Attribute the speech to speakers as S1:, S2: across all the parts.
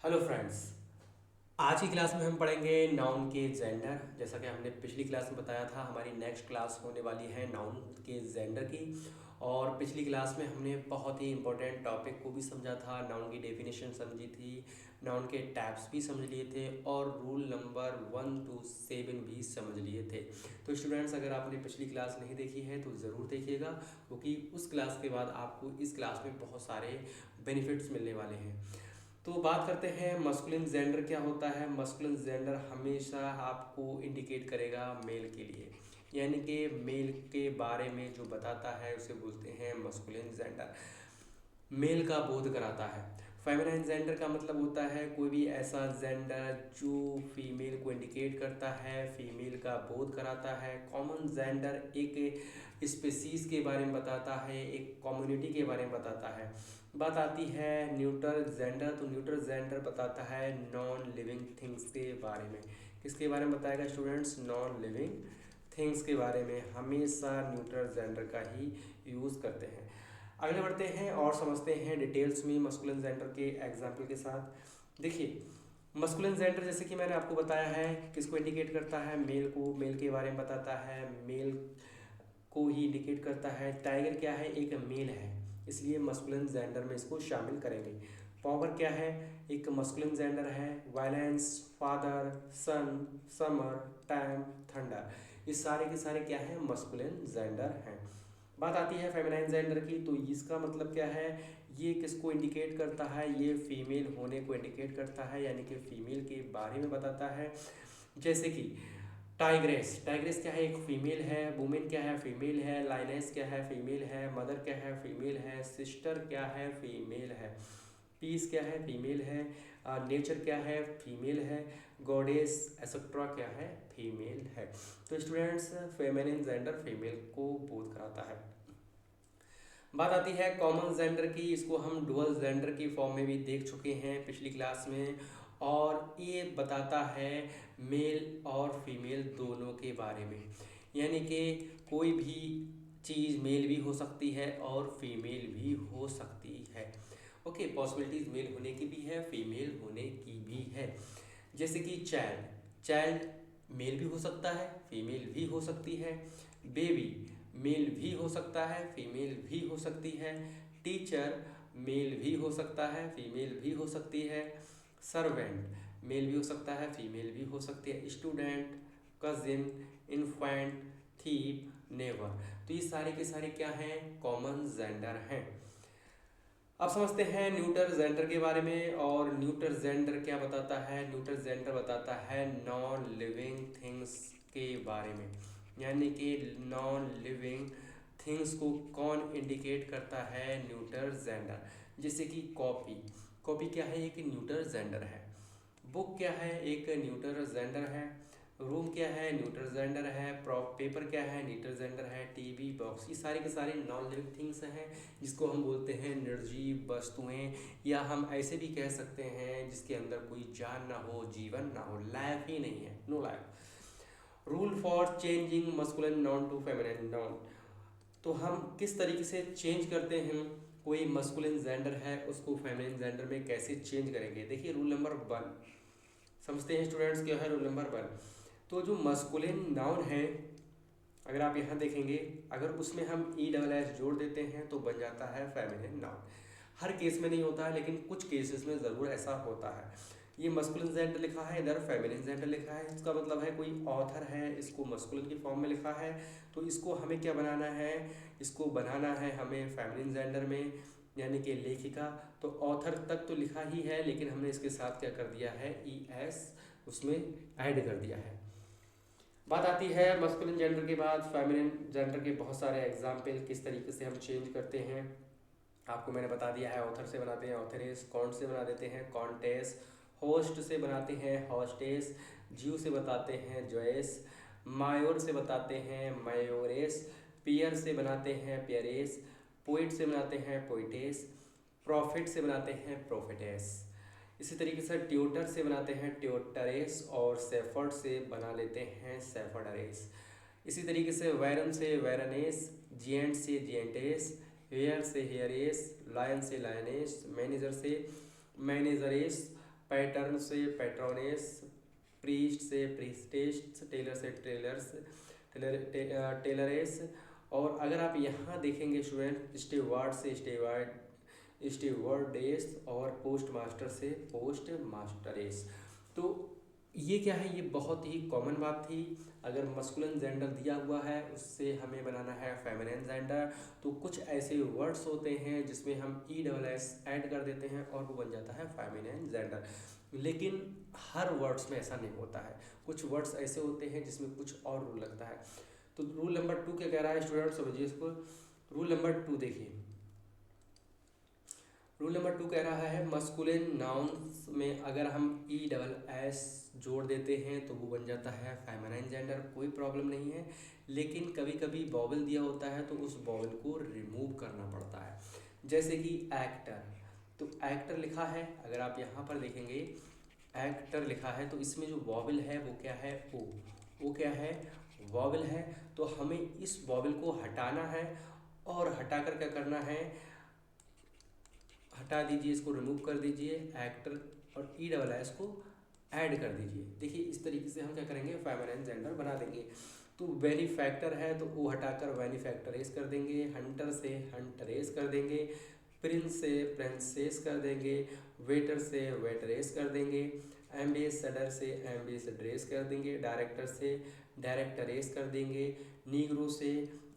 S1: Hello friends. आज की class में हम पढ़ेंगे नाउन के जेंडर। जैसा कि हमने पिछली क्लास में बताया था, हमारी नेक्स्ट क्लास होने वाली है नाउन के जेंडर की। और पिछली क्लास में हमने बहुत ही इंपॉर्टेंट टॉपिक को भी समझा था, नाउन की डेफिनेशन समझी थी, नाउन के टाइप्स भी समझ लिए थे और रूल नंबर 1 to 7 भी समझ लिए थे। तो स्टूडेंट्स, अगर आपने पिछली क्लास नहीं देखी है तो ज़रूर देखिएगा, क्योंकि उस क्लास के बाद आपको इस क्लास में बहुत सारे बेनिफिट्स मिलने वाले हैं। तो बात करते हैं मस्कुलिन जेंडर क्या होता है। मस्कुलिन जेंडर हमेशा आपको इंडिकेट करेगा मेल के लिए, यानी कि मेल के बारे में जो बताता है उसे बोलते हैं मस्कुलिन जेंडर। मेल का बोध कराता है। फेमिनाइन जेंडर का मतलब होता है कोई भी ऐसा जेंडर जो फीमेल को इंडिकेट करता है, फीमेल का बोध कराता है। कॉमन जेंडर एक स्पेसीज के बारे में बताता है, एक कम्युनिटी के बारे में बताता है। बात आती है न्यूट्रल जेंडर, तो न्यूट्रल जेंडर बताता है नॉन लिविंग थिंग्स के बारे में। किसके बारे में बताएगा स्टूडेंट्स? नॉन लिविंग थिंग्स के बारे में हमेशा न्यूट्रल जेंडर का ही यूज़ करते हैं। आगे बढ़ते हैं और समझते हैं डिटेल्स में मस्कुलिन जेंडर के एग्जाम्पल के साथ। देखिए, मस्कुलिन जेंडर जैसे कि मैंने आपको बताया है किसको इंडिकेट करता है, मेल को, मेल के बारे में बताता है, मेल को ही इंडिकेट करता है। टाइगर क्या है? एक मेल है, इसलिए मस्कुलिन जेंडर में इसको शामिल करेंगे। पावर क्या है? एक मस्कुलिन जेंडर है। वायलेंस, फादर, सन, समर, टाइम, थंडर, ये सारे के सारे क्या है? मस्कुलिन जेंडर हैं। बात आती है फेमिनाइन जेंडर की, तो इसका मतलब क्या है? ये किसको इंडिकेट करता है? ये फीमेल होने को इंडिकेट करता है, यानी कि फीमेल के बारे में बताता है। जैसे कि टाइग्रेस, टाइग्रेस क्या है? एक फीमेल है। वुमेन क्या है? फीमेल है। लाइनेस क्या है? फीमेल है। मदर क्या है? फीमेल है। सिस्टर क्या है? फीमेल है। पीस क्या है? फीमेल है। नेचर क्या है? फीमेल है। गॉडेस एसेट्रा क्या है? फीमेल है। तो स्टूडेंट्स, फेमिनिन जेंडर फीमेल को बोध कराता है। बात आती है कॉमन जेंडर की, इसको हम डुअल जेंडर की फॉर्म में भी देख चुके हैं पिछली क्लास में। और ये बताता है मेल और फीमेल दोनों के बारे में, यानी कि कोई भी चीज़ मेल भी हो सकती है और फीमेल भी हो सकती है। ओके, पॉसिबिलिटीज मेल होने की भी है, फीमेल होने की भी है। जैसे कि चाइल्ड, चाइल्ड मेल भी हो सकता है, फीमेल भी हो सकती है। बेबी मेल भी हो सकता है, फीमेल भी हो सकती है। टीचर मेल भी हो सकता है, फीमेल भी हो सकती है। सर्वेंट मेल भी हो सकता है, फीमेल भी हो सकती है। Student, cousin, infant, thief, never, तो ये सारे के सारे क्या हैं? कॉमन जेंडर हैं। अब समझते हैं न्यूटर जेंडर के बारे में। और न्यूटर जेंडर क्या बताता है? न्यूटर जेंडर बताता है नॉन लिविंग थिंग्स के बारे में, यानी कि नॉन लिविंग थिंग्स को कौन इंडिकेट करता है? Neuter gender. जैसे कि कॉपी, कॉपी क्या है? एक न्यूटर जेंडर है। बुक क्या है? एक न्यूटर जेंडर है। रूम क्या है? न्यूटर जेंडर है। प्रॉप पेपर क्या है? न्यूटर जेंडर है। टीवी, बॉक्स, ये सारे के सारे नॉन लिविंग थिंग्स हैं, जिसको हम बोलते हैं निर्जीव वस्तुएं, या हम ऐसे भी कह सकते हैं जिसके अंदर कोई जान ना हो, जीवन ना हो, लाइफ ही नहीं है, no life. Rule for changing masculine noun to feminine noun, तो हम किस तरीके से चेंज करते हैं? कोई मस्कुलिन जेंडर है उसको फेमिनिन जेंडर में कैसे चेंज करेंगे? देखिए रूल नंबर 1 समझते हैं स्टूडेंट्स, क्या है रूल नंबर 1। तो जो मस्कुलिन नाउन है, अगर आप यहाँ देखेंगे, अगर उसमें हम ई डबल एस जोड़ देते हैं तो बन जाता है फेमिनिन नाउन। हर केस में नहीं होता है, लेकिन कुछ केसेस में ज़रूर ऐसा होता है। ये मस्कुलिन जेंडर लिखा है, इधर फेमिनिन जेंडर लिखा है, इसका मतलब है कोई ऑथर है, इसको मस्कुलिन की फॉर्म में लिखा है, तो इसको हमें क्या बनाना है? इसको बनाना है हमें फेमिनिन जेंडर में, यानी कि लेखिका। तो ऑथर तक तो लिखा ही है, लेकिन हमने इसके साथ क्या कर दिया है? ई एस उसमें ऐड कर दिया है। बात आती है मस्कुलिन जेंडर के बाद फेमिनिन जेंडर के बहुत सारे एग्जाम्पल, किस तरीके से हम चेंज करते हैं। आपको मैंने बता दिया है, ऑथर से बनाते हैं ऑथरेस, कॉन्ट से बना देते हैं कॉन्टेस, होस्ट से बनाते हैं हॉस्टेस, जीव से बताते हैं जोएस, मायोर से बताते हैं मायोरेस, पियर से बनाते हैं पियरेस, पोइट से बनाते हैं पोइटेस, प्रॉफिट से बनाते हैं प्रोफिटेस। इसी तरीके से ट्यूटर से बनाते हैं ट्यूटरेस, और सेफर्ड से बना लेते हैं सेफर्डरेस। इसी तरीके से वैरन से वैरनेस, जियंट से जियंटेस, हेयर से हेयरेस, लायन से लायनेस, मैनेजर से मैनेजरेस, पैटर्न से पैट्रोनेस, प्रीस्ट से प्रीस्टेस्ट, टेलर से टेलर्स, टेलरेस। और अगर आप यहाँ देखेंगे स्टूडेंट, स्टीवार्ड से स्टीवर्डेस और पोस्ट मास्टर से पोस्ट मास्टरेस। तो ये क्या है, ये बहुत ही कॉमन बात थी। अगर मस्कुलिन जेंडर दिया हुआ है उससे हमें बनाना है फेमिनिन जेंडर, तो कुछ ऐसे वर्ड्स होते हैं जिसमें हम ESS ऐड कर देते हैं और वो बन जाता है फेमिनिन जेंडर। लेकिन हर वर्ड्स में ऐसा नहीं होता है, कुछ वर्ड्स ऐसे होते हैं जिसमें कुछ और रूल लगता है। तो रूल नंबर 2 क्या कह रहा है स्टूडेंट, समझिए इसको। रूल नंबर 2 देखिए, रूल नंबर 2 कह रहा है मस्कुलिन नाउन्स में अगर हम ESS जोड़ देते हैं तो वो बन जाता है फेमिनाइन जेंडर, कोई प्रॉब्लम नहीं है। लेकिन कभी कभी वॉवल दिया होता है तो उस वॉवल को रिमूव करना पड़ता है। जैसे कि एक्टर, तो एक्टर लिखा है, अगर आप यहाँ पर देखेंगे एक्टर लिखा है तो इसमें जो वॉवल है वो क्या है, वो क्या है, वॉवल है। तो हमें इस वॉवल को हटाना है और हटाकर क्या करना है, हटा दीजिए, इसको रिमूव कर दीजिए, एक्टर और ESS को ऐड कर दीजिए। देखिए इस तरीके से हम क्या करेंगे, फेमिनिन जेंडर बना देंगे। तो बेनिफैक्टर है तो वो हटाकर बेनिफैक्टरेस कर देंगे, हंटर से हंटरेस कर देंगे, प्रिंस से प्रिंसेस कर देंगे, वेटर से वेटरेस कर देंगे, एम्बेसडर से एम्बेसडरेस कर देंगे, डायरेक्टर से डायरेक्टरेस कर देंगे, नीग्रो से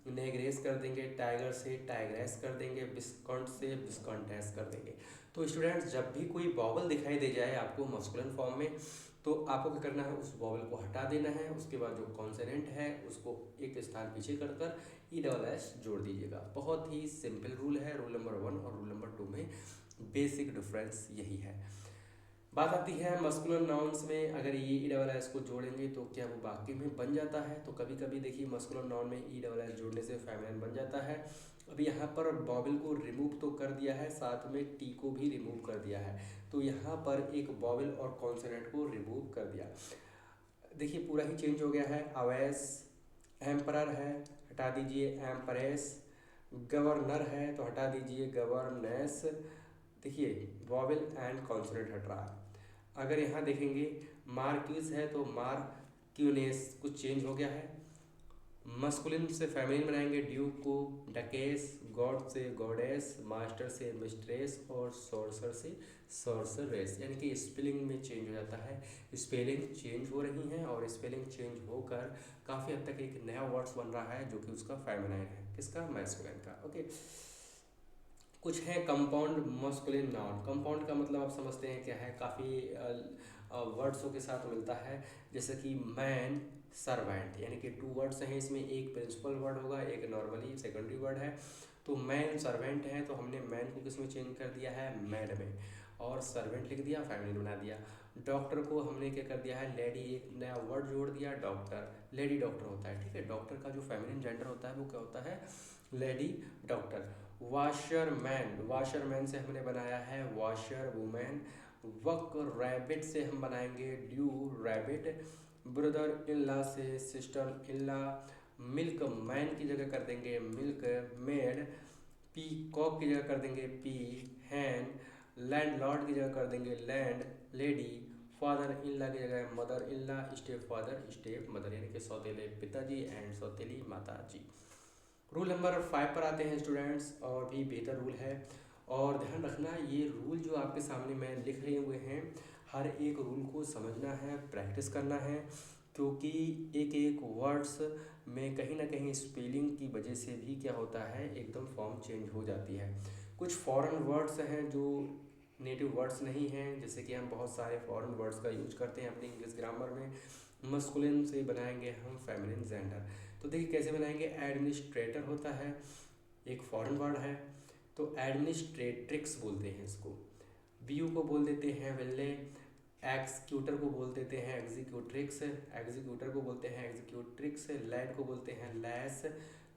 S1: नेग्रेस कर देंगे, टाइगर से टाइग्रेस कर देंगे, बिस्कॉन्ट से बिस्कॉन्टेस कर देंगे। तो स्टूडेंट्स जब भी कोई वॉवल दिखाई दे जाए आपको मस्कुलिन फॉर्म में, तो आपको क्या करना है, उस वॉवल को हटा देना है, उसके बाद जो कॉन्सोनेंट है उसको एक स्थान पीछे कर कर ESS जोड़ दीजिएगा। बहुत ही सिंपल रूल है, रूल नंबर 1 और रूल नंबर 2 में बेसिक डिफरेंस यही है। बात आती है मस्कुलर नाउन्स में, अगर ये ESS को जोड़ेंगे तो क्या वो वाकई में बन जाता है। तो कभी कभी देखिए मस्कुलर नाउन में ESS जोड़ने से फेमिनिन बन जाता है। अभी यहाँ पर वॉवल को रिमूव तो कर दिया है, साथ में टी को भी रिमूव कर दिया है, तो यहाँ पर एक वॉवल और कॉन्सोनेंट को रिमूव कर दिया। देखिए पूरा ही चेंज हो गया है। अवैस, एम्परर है, हटा दीजिए एम्परेस, गवर्नर है तो हटा दीजिए गवर्नेस। देखिए वॉवल एंड कॉन्सोनेंट हट रहा है। अगर यहाँ देखेंगे मार्क्यूस है तो मार्क्यूनेस, कुछ चेंज हो गया है। मस्कुलिन से फेमिनिन बनाएंगे, ड्यूक को डकेस, गॉड से गॉडेस, मास्टर से मिस्ट्रेस और सोर्सर से सोर्सरेस। यानी कि स्पेलिंग में चेंज हो जाता है, स्पेलिंग चेंज हो रही हैं और स्पेलिंग चेंज होकर काफ़ी हद तक एक नया वर्ड्स बन रहा है जो कि उसका फेमिनाइन है, किसका, मैस्कुलिन का। ओके, कुछ है कंपाउंड मस्कुलिन नाउन। कंपाउंड का मतलब आप समझते हैं क्या है, काफ़ी वर्ड्सों के साथ मिलता है, जैसे कि मैन, सर्वेंट, यानी कि 2 वर्ड्स हैं इसमें, एक प्रिंसिपल वर्ड होगा, एक नॉर्मली सेकेंडरी वर्ड है। तो मैन सर्वेंट है तो हमने मैन को किस में चेंज कर दिया है, मैड में, और सर्वेंट लिख दिया, फेमिनिन बना दिया। डॉक्टर को हमने क्या कर दिया है, लेडी, एक नया वर्ड जोड़ दिया, डॉक्टर, लेडी डॉक्टर होता है, ठीक है। डॉक्टर का जो फेमिनिन जेंडर होता है वो क्या होता है, लेडी डॉक्टर। वाशरमैन, वाशरमैन से हमने बनाया है वॉशर वुमेन। वक रैबिट से हम बनाएंगे doe rabbit. Brother in law से sister in law. Milkman की जगह कर देंगे मिल्क मेड। पी कॉक की जगह कर देंगे पी हैन। लैंड लॉर्ड की जगह कर देंगे land lady. Father in law की जगह mother in law, step father step mother, यानी कि सौतेले पिताजी एंड सौतेली माता जी। रूल नंबर 5 पर आते हैं स्टूडेंट्स, और भी बेहतर रूल है। और ध्यान रखना, ये रूल जो आपके सामने मैं लिख रहे हुए हैं, हर एक रूल को समझना है, प्रैक्टिस करना है, क्योंकि एक एक वर्ड्स में कहीं ना कहीं स्पेलिंग की वजह से भी क्या होता है, एकदम फॉर्म चेंज हो जाती है। कुछ फॉरेन वर्ड्स हैं जो नेटिव वर्ड्स नहीं हैं, जैसे कि हम बहुत सारे फॉरेन वर्ड्स का यूज करते हैं अपनी इंग्लिश ग्रामर में। मस्कुलिन से बनाएंगे हम फेमिनिन जेंडर, तो देखिए कैसे बनाएंगे। एडमिनिस्ट्रेटर होता है, एक फॉरेन वर्ड है, तो एडमिनिस्ट्रेट्रिक्स बोलते हैं इसको। बीयू को बोल देते हैं विल्ले। एक्सक्यूटर को बोल देते हैं एग्जीक्यूट्रिक्स, एग्जीक्यूटर को बोलते हैं एग्जीक्यूट्रिक्स। लैड को बोलते हैं लैस।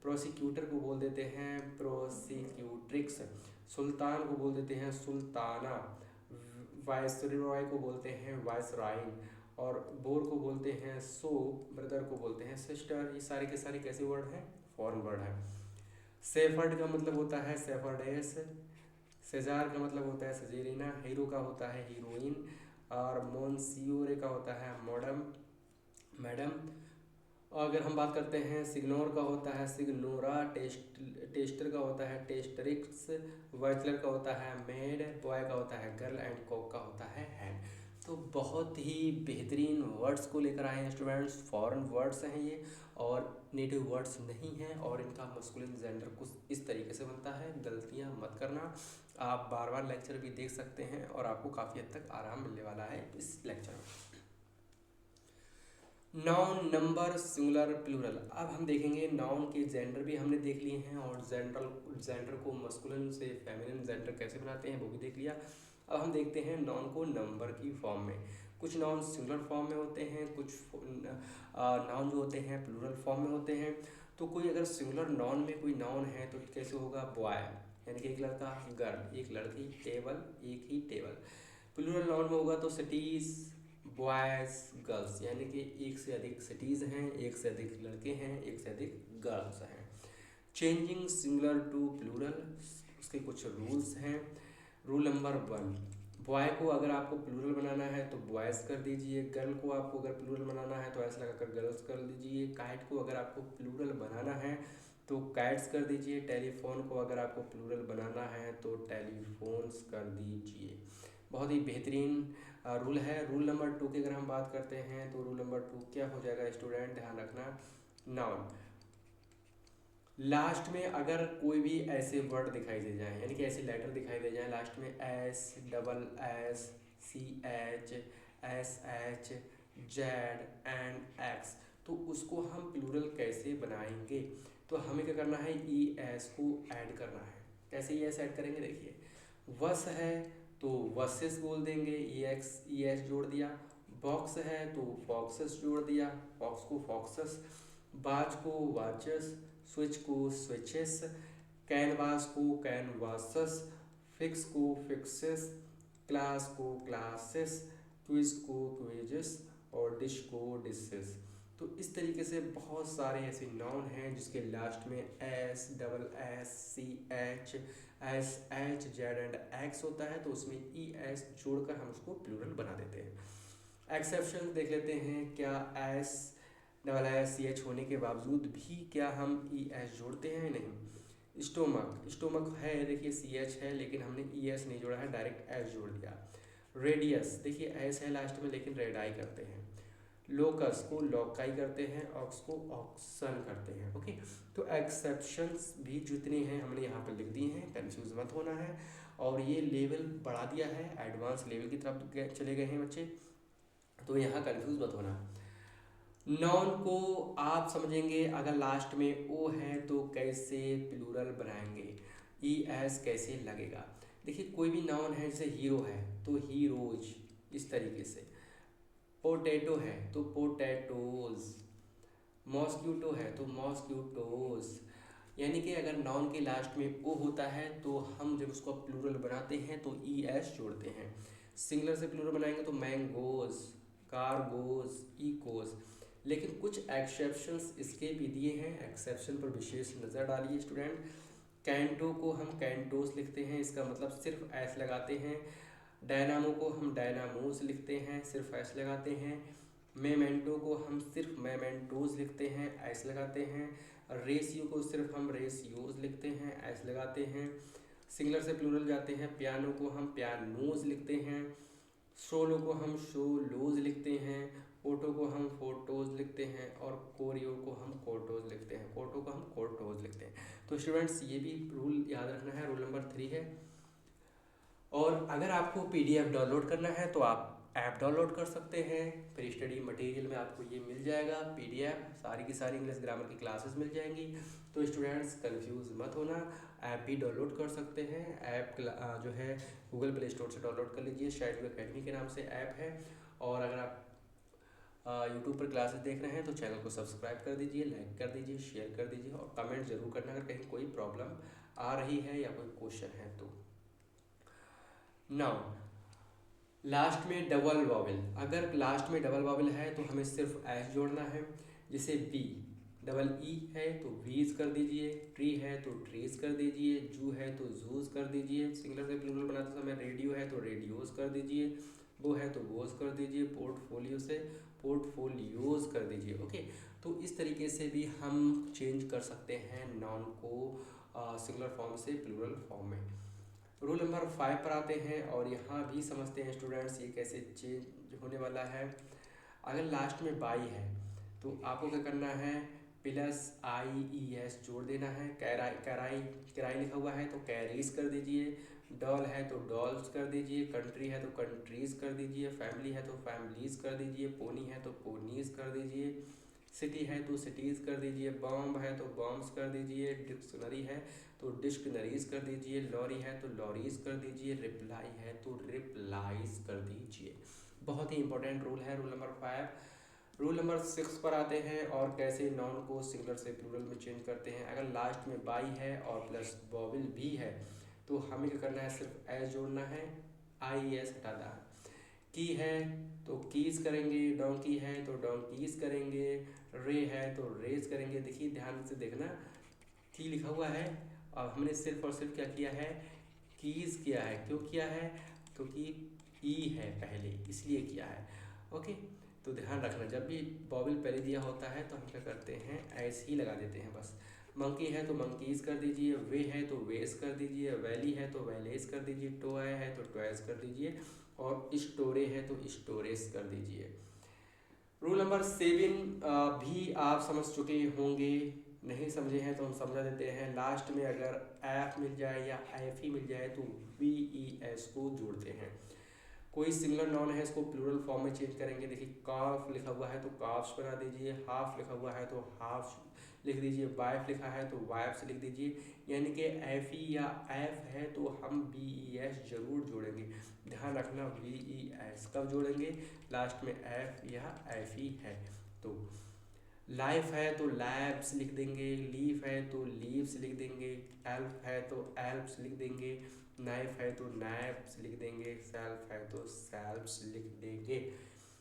S1: प्रोसिक्यूटर को बोल देते हैं प्रोसिक्यूट्रिक्स। सुल्तान को बोल देते हैं सुल्ताना। वायसरॉय को बोलते हैं वायसराइन, और बोर को बोलते हैं सो। ब्रदर को बोलते हैं सिस्टर। ये सारे के सारे कैसे वर्ड हैं, फॉरेन वर्ड है। सेफर्ड का मतलब होता है सेफर्डेस। सेजार का मतलब होता है सजेरिना। हीरो का होता है हीरोइन। और मोन्सियोरे का होता है मॉडम, मैडम। और अगर हम बात करते हैं सिग्नोर का होता है सिग्नोरा, टेस्टर का होता है टेस्टरिक्स, वर्चलर का होता है मेड, बॉय का होता है गर्ल एंड कॉक का होता है हैंड। तो बहुत ही बेहतरीन वर्ड्स को लेकर आए हैं स्टूडेंट्स, फॉरेन वर्ड्स हैं ये और नेटिव वर्ड्स नहीं हैं, और इनका मस्कुलिन जेंडर कुछ इस तरीके से बनता है, गलतियां मत करना। आप बार बार लेक्चर भी देख सकते हैं और आपको काफ़ी हद तक आराम मिलने वाला है इस लेक्चर में। Noun, number, singular, plural. अब हम देखेंगे नाउन के जेंडर भी हमने देख लिए हैं और जेंडर को मस्कुलिन से फेमिनिन जेंडर कैसे बनाते हैं वो भी देख लिया। अब हम देखते हैं नाउन को नंबर की फॉर्म में। कुछ नाउन सिंगुलर फॉर्म में होते हैं, कुछ नाउन जो होते हैं प्लूरल फॉर्म में होते हैं। तो कोई अगर सिंगुलर नाउन में कोई नाउन है तो कैसे होगा, बॉय यानी कि एक लड़का, गर्ल एक लड़की, टेबल एक ही टेबल। प्लूरल नाउन में होगा तो सिटीज़, बॉयज़, गर्ल्स, यानी कि एक से अधिक सिटीज़ हैं, एक से अधिक लड़के हैं, एक से अधिक गर्ल्स हैं। चेंजिंग सिंगुलर टू प्लूरल, उसके कुछ रूल्स हैं। रूल नंबर 1, बॉय को अगर आपको प्लूरल बनाना है तो बॉयज़ कर दीजिए, गर्ल को आपको अगर प्लूरल बनाना है तो ऐसा लगाकर गर्ल्स कर दीजिए, काइट को अगर आपको प्लूरल बनाना है तो काइट्स कर दीजिए, टेलीफोन को अगर आपको प्लूरल बनाना है तो टेलीफोन्स कर दीजिए। बहुत ही बेहतरीन रूल है। रूल नंबर 2 की अगर हम बात करते हैं तो रूल नंबर 2 क्या हो जाएगा स्टूडेंट, ध्यान रखना। नाउन लास्ट में अगर कोई भी ऐसे वर्ड दिखाई दे जाए, यानी कि ऐसे लेटर दिखाई दे जाए लास्ट में, S, double S, C H, S H, Z and X, तो उसको हम प्लूरल कैसे बनाएंगे, तो हमें क्या करना है, ई एस को ऐड करना है। कैसे ई एस ऐड करेंगे, देखिए वस है तो वसेस बोल देंगे, ई एस जोड़ दिया। बॉक्स है तो फॉक्सेस जोड़ दिया, फॉक्स को फॉक्सेस, बाज को वाचस, स्विच को स्विचेस, कैनवास को कैनवासस, फिक्स को फिक्सेस, क्लास को क्लासेस, क्विज को क्विजेस और डिश को डिशेस। तो इस तरीके से बहुत सारे ऐसे नाउन हैं जिसके लास्ट में S, double S, C H, S H, Z and X होता है, तो उसमें ई एस जोड़कर हम उसको प्लूरल बना देते हैं। एक्सेप्शन देख लेते हैं, क्या S, double S, C H होने के बावजूद भी क्या हम ई एस जोड़ते हैं, नहीं। स्टोमक है, देखिए सी एच है लेकिन हमने ई एस नहीं जोड़ा है, डायरेक्ट एस जोड़ दिया। रेडियस, देखिए एस है लास्ट में लेकिन रेडाई करते हैं। लोकस को लॉकाई करते हैं, ऑक्स को ऑक्सन करते हैं। ओके, तो एक्सेप्शंस भी जितने हैं हमने यहाँ पर लिख दिए हैं, कंफ्यूज मत होना है। और ये लेवल बढ़ा दिया है, एडवांस लेवल की तरफ चले गए हैं बच्चे, तो यहाँ कंफ्यूज मत होना। नॉन को आप समझेंगे अगर लास्ट में ओ है तो कैसे प्लूरल बनाएंगे, ई एस कैसे लगेगा। देखिए कोई भी नाउन है, जैसे हीरो है तो हीरोज, इस तरीके से। पोटैटो है तो पोटैटोज, मॉस्क्यूटो है तो मॉस्क्यूटोज। यानी कि अगर नाउन के लास्ट में ओ होता है तो हम जब उसको प्लूरल बनाते हैं तो ई एस जोड़ते हैं। सिंगुलर से प्लूरल बनाएंगे तो मैंगोज, कार्गोज, इकोज। लेकिन कुछ एक्सेप्शंस इसके भी दिए हैं, एक्सेप्शन पर विशेष नज़र डालिए स्टूडेंट। कैंटो को हम कैंटोस लिखते हैं, इसका मतलब सिर्फ एस लगाते हैं। डायनामो को हम डायनामोस लिखते हैं, सिर्फ एस लगाते हैं। मेमेंटो को हम सिर्फ मेमेंटोज लिखते हैं, एस लगाते हैं। रेशियो को सिर्फ हम रेशियोज लिखते हैं, एस लगाते हैं। सिंगुलर से प्लूरल जाते हैं, पियानो को हम पियानोज लिखते हैं। सोलो को हम सोलोज लिखते हैं। फोटो को हम फोटोज लिखते हैं और कोरियो को हम कोटोज लिखते हैं, कोटो को हम कोटोज लिखते हैं। तो स्टूडेंट्स ये भी रूल याद रखना है, रूल नंबर 3 है। और अगर आपको पीडीएफ डाउनलोड करना है तो आप ऐप डाउनलोड कर सकते हैं, प्री स्टडी मटेरियल में आपको ये मिल जाएगा पीडीएफ, सारी की सारी इंग्लिश ग्रामर की क्लासेस मिल जाएंगी। तो स्टूडेंट्स कंफ्यूज मत होना, ऐप भी डाउनलोड कर सकते हैं। ऐप जो है गूगल प्ले स्टोर से डाउनलोड कर लीजिए, शेड्यू एकेडमी के नाम से ऐप है। और अगर आप यूट्यूब पर क्लासेस देख रहे हैं तो चैनल को सब्सक्राइब कर दीजिए, लाइक कर दीजिए, शेयर कर दीजिए और कमेंट जरूर करना अगर कहीं कोई प्रॉब्लम आ रही है या कोई क्वेश्चन है तो। नाउ लास्ट में डबल वॉवेल, अगर लास्ट में डबल वॉवेल है तो हमें सिर्फ एस जोड़ना है। जैसे बी, डबल ई है तो वीज कर दीजिए, ट्री है तो ट्रीज कर दीजिए, जू है तो जूज कर दीजिए। सिंगुलर से प्लूरल बनाते समय रेडियो है तो रेडियोज कर दीजिए। वो है तो वोज कर दीजिए, पोर्टफोलियो से पोर्टफोलियोज कर दीजिए। ओके, तो इस तरीके से भी हम चेंज कर सकते हैं नाउन को सिंगुलर फॉर्म से प्लूरल फॉर्म में। रूल नंबर 5 पर आते हैं और यहाँ भी समझते हैं स्टूडेंट्स ये कैसे चेंज होने वाला है। अगर लास्ट में बाई है तो आपको क्या करना है, प्लस आई ई एस जोड़ देना है। कैराई कैराई किराई लिखा हुआ है तो कैरीज कर दीजिए, डॉल है तो डॉल्स कर दीजिए, कंट्री है तो कंट्रीज कर दीजिए, फैमिली है तो फैमिलीज कर दीजिए, पोनी है तो पोनीज कर दीजिए, सिटी है तो सिटीज़ कर दीजिए, बॉम्ब है तो बॉम्ब्स कर दीजिए, डिक्शनरी है तो डिक्शनरीज कर दीजिए, लॉरी है तो लॉरीज कर दीजिए, रिप्लाई है तो रिप्लाईज कर दीजिए। बहुत ही इंपॉर्टेंट रूल है रूल नंबर 5। रूल नंबर 6 पर आते हैं और कैसे नाउन को सिंगुलर से प्लूरल में चेंज करते हैं। अगर लास्ट में बाई है और प्लस वॉवेल भी है तो हमें क्या करना है, सिर्फ एस जोड़ना है, आई एस हटाना है। की है तो कीज करेंगे, डोंकी है तो डोंकीज करेंगे, रे है तो रेज करेंगे। देखिए ध्यान से देखना, की लिखा हुआ है और हमने सिर्फ और सिर्फ क्या किया है, कीज किया है। क्यों किया है, क्योंकि ई है पहले इसलिए किया है। ओके, तो ध्यान रखना जब भी बॉबल पहले दिया होता है तो हम क्या करते हैं, ऐसे ही लगा देते हैं बस। मंकी है तो मंकीज कर दीजिए, वे है तो वेस कर दीजिए, वैली है तो वैलेस कर दीजिए, टोय है तो टॉयज कर दीजिए और स्टोरे है तो स्टोरेज कर दीजिए। रूल नंबर 7 भी आप समझ चुके होंगे, नहीं समझे हैं तो हम समझा देते हैं। लास्ट में अगर एफ मिल जाए या एफ ही मिल जाए तो वी ई एस को जोड़ते हैं। कोई सिंगुलर नाउन है इसको प्लूरल फॉर्म में चेंज करेंगे। देखिए काफ लिखा हुआ है तो काफ्स बना दीजिए, हाफ लिखा हुआ है तो हाफ लिख दीजिए, वाइफ लिखा है तो वाइफ्स लिख दीजिए। यानी कि एफ ई या एफ है तो हम बी ई एस जरूर जोड़ेंगे। ध्यान रखना वी ई एस कब जोड़ेंगे, लास्ट में एफ या एफ ई है तो। लाइफ है तो लैब्स लिख देंगे, लीफ है तो लीव्स लिख देंगे, एल्फ है तो एल्प्स लिख देंगे, नाइफ है तो नाइफ्स लिख देंगे, सेल्फ है तो सेल्फ्स लिख देंगे।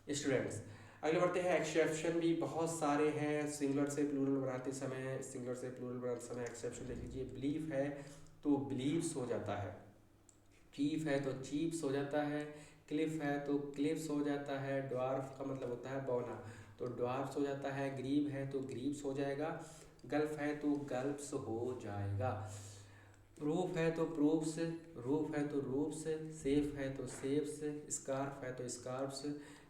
S1: स्टूडेंट्स आगे बढ़ते हैं। एक्सेप्शन भी बहुत सारे हैं सिंगुलर से प्लूरल बनाते समय। सिंगुलर से प्लूरल बनाते समय एक्सेप्शन लिख लीजिए। बिलीफ है तो बिलीव्स हो जाता है, चीफ है तो चीप्स हो जाता है, क्लिफ है तो क्लिफ्स हो जाता है, ड्वार्फ का मतलब होता है बौना तो ड्वार्फ्स हो जाता है, ग्रीब है तो ग्रीब्स हो जाएगा, गल्फ है तो गल्फ्स हो जाएगा, रूफ है तो प्रूफ्स, रूफ है तो रूफ्स, सेफ है तो सेफ्स, स्कार्फ है तो स्कार्फ्स,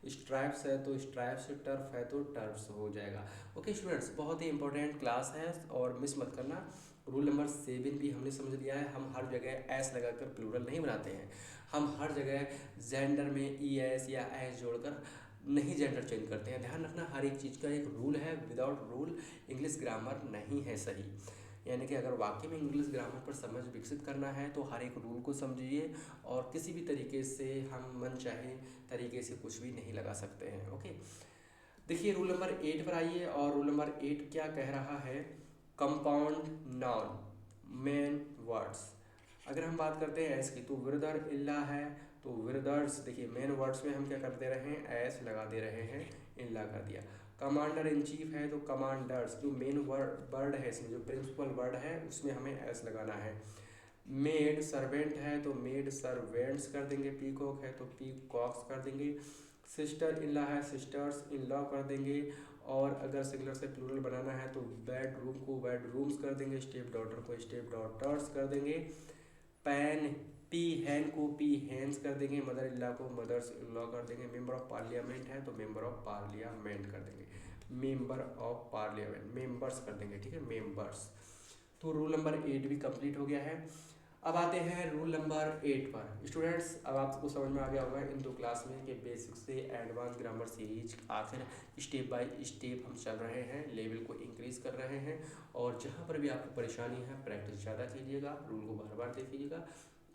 S1: स्ट्राइप्स है तो स्ट्राइप्स, टर्फ है तो टर्फ्स हो जाएगा। ओके स्टूडेंट्स, बहुत ही इंपॉर्टेंट क्लास है और मिस मत करना। रूल नंबर 7 भी हमने समझ लिया है। हम हर जगह एस लगाकर प्लूरल नहीं बनाते हैं, हम हर जगह जेंडर में ई एस या एस जोड़कर नहीं जेंडर चेंज करते हैं। ध्यान रखना हर एक चीज़ का एक रूल है, विदाउट रूल इंग्लिश ग्रामर नहीं है सही। यानी कि अगर वाकई में इंग्लिश ग्रामर पर समझ विकसित करना है तो हर एक रूल को समझिए और किसी भी तरीके से हम मन चाहे तरीके से कुछ भी नहीं लगा सकते हैं। ओके, देखिए रूल नंबर 8 पर आइए और रूल नंबर 8 क्या कह रहा है, कंपाउंड नाउन मेन वर्ड्स। अगर हम बात करते हैं एस की तो विरदर इल्ला है तो विरदर्स, देखिए मेन वर्ड्स में हम क्या कर दे रहे हैं, एस लगा दे रहे हैं, इल्ला कर दिया। कमांडर इन चीफ है तो कमांडर्स, जो मेन वर्ड है इसमें जो प्रिंसिपल वर्ड है उसमें हमें एस लगाना है। मेड सर्वेंट है तो मेड सर्वेंट्स कर देंगे, पीकॉक है तो पीकॉक्स कर देंगे, सिस्टर इन लॉ है सिस्टर्स इन लॉ कर देंगे, और अगर सिंगुलर से प्लूरल बनाना है तो बेडरूम को बेडरूम्स कर देंगे, स्टेप डॉटर को स्टेप डॉटर्स कर देंगे, पैन पी हैन को पी हैंस कर देंगे, मदर इन लॉ को मदर्स इन लॉ कर देंगे, मेंबर ऑफ पार्लियामेंट है तो मेंबर ऑफ पार्लियामेंट कर देंगे, मेंबर ऑफ पार्लियामेंट मेंबर्स कर देंगे, ठीक है मेंबर्स। तो रूल नंबर 8 भी कंप्लीट हो गया है। अब आते हैं रूल नंबर 8 पर। स्टूडेंट्स अब आपको समझ में आ गया होगा इन 2 क्लास में कि बेसिक से एडवांस ग्रामर सीरीज आखिर स्टेप बाय स्टेप हम चल रहे हैं, लेवल को इंक्रीज कर रहे हैं और जहाँ पर भी आपको परेशानी है प्रैक्टिस ज़्यादा कीजिएगा, रूल को बार बार देखिएगा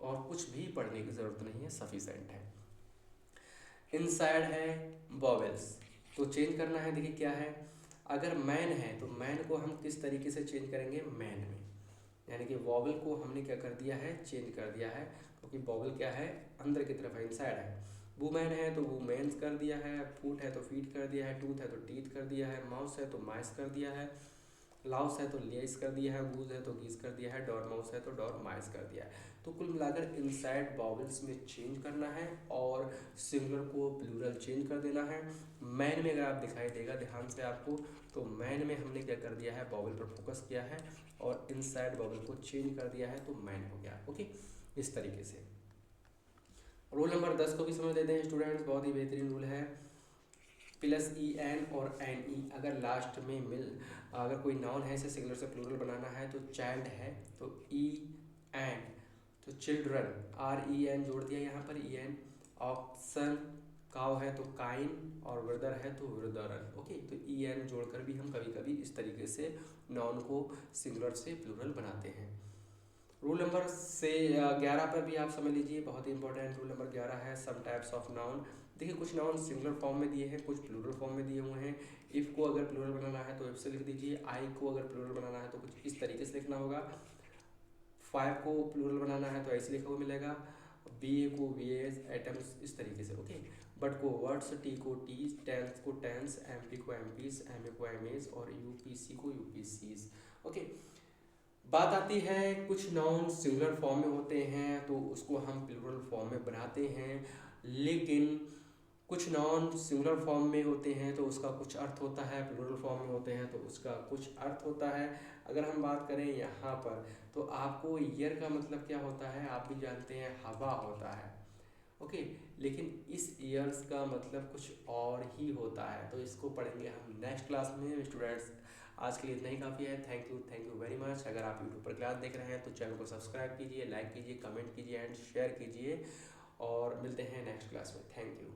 S1: और कुछ भी पढ़ने की ज़रूरत नहीं है, सफिशेंट है। इनसाइड है वॉवेल्स तो चेंज करना है। देखिए क्या है, अगर मैन है तो मैन को हम किस तरीके से चेंज करेंगे, मैन में, यानी कि वॉवल को हमने क्या कर दिया है, चेंज कर दिया है, क्योंकि वॉवल क्या है, अंदर की तरफ है, इनसाइड है। वुमेन है तो वुमेन्स कर दिया है, फूट है तो फीट कर दिया है, टूथ है तो टीथ कर दिया है, माउस है तो माइस कर दिया है, लाउस है तो लेस कर दिया है, गूज है तो गीज कर दिया है, डॉरमाउस है तो डॉरमाइस कर दिया है। तो कुल मिलाकर इनसाइड वॉवल्स में चेंज करना है और सिंगुलर को प्लूरल चेंज कर देना है। मैन में अगर आप दिखाई देगा ध्यान से आपको, तो मैन में हमने क्या कर दिया है, वॉवल पर फोकस किया है और इनसाइड वॉवल को चेंज कर दिया है, तो मैन हो गया। ओके, इस तरीके से। रूल नंबर 10 को भी समझ लेते हैं स्टूडेंट्स, बहुत ही बेहतरीन रूल है। प्लस ई एन और एन ई अगर लास्ट में अगर कोई नाउन है, इसे सिंगुलर से प्लूरल बनाना है, तो चाइल्ड है तो ई एन, तो चिल्ड्रन, आर ई एन जोड़ दिया यहाँ पर, ई एन। ऑप्शन काउ है तो काइन, और ब्रदर है तो ब्रदरन। ओके, तो ई एन जोड़कर भी हम कभी कभी इस तरीके से नाउन को सिंगुलर से प्लूरल बनाते हैं। रूल नंबर से 11 पर भी आप समझ लीजिए, बहुत ही इंपॉर्टेंट रूल नंबर 11 है, सम टाइप्स ऑफ नाउन। देखिए कुछ नाउन सिंगुलर फॉर्म में दिए हैं, कुछ प्लूरल फॉर्म में दिए हुए हैं। इफ़ को अगर प्लूरल बनाना है तो इफ से लिख दीजिए, आई को अगर प्लूरल बनाना है तो कुछ इस तरीके से लिखना होगा, फाइव को प्लूरल बनाना है तो ऐसे लिखा हुआ मिलेगा, बी ए को बी एस, एटम्स, इस तरीके से। ओके, बट को वर्ड्स, टी को टी, टेंस को टेंस, एम पी को एम पीस, एम ए को एम एस, और यू पी सी को यू पी सीज। ओके, बात आती है कुछ नाउन सिंगुलर फॉर्म में होते हैं तो उसको हम प्लूरल फॉर्म में बनाते हैं, लेकिन कुछ नाउन सिंगुलर फॉर्म में होते हैं तो उसका कुछ अर्थ होता है, प्लूरल फॉर्म में होते हैं तो उसका कुछ अर्थ होता है। अगर हम बात करें यहाँ पर, तो आपको ईयर का मतलब क्या होता है आप भी जानते हैं, हवा होता है। ओके, लेकिन इस ईयर्स का मतलब कुछ और ही होता है, तो इसको पढ़ेंगे हम नेक्स्ट क्लास में स्टूडेंट्स। आज के लिए इतना ही काफ़ी है। Thank you very much. अगर आप यूट्यूब पर क्लास देख रहे हैं तो चैनल को सब्सक्राइब कीजिए, लाइक कीजिए, कमेंट कीजिए एंड शेयर कीजिए, और मिलते हैं नेक्स्ट क्लास में। Thank you.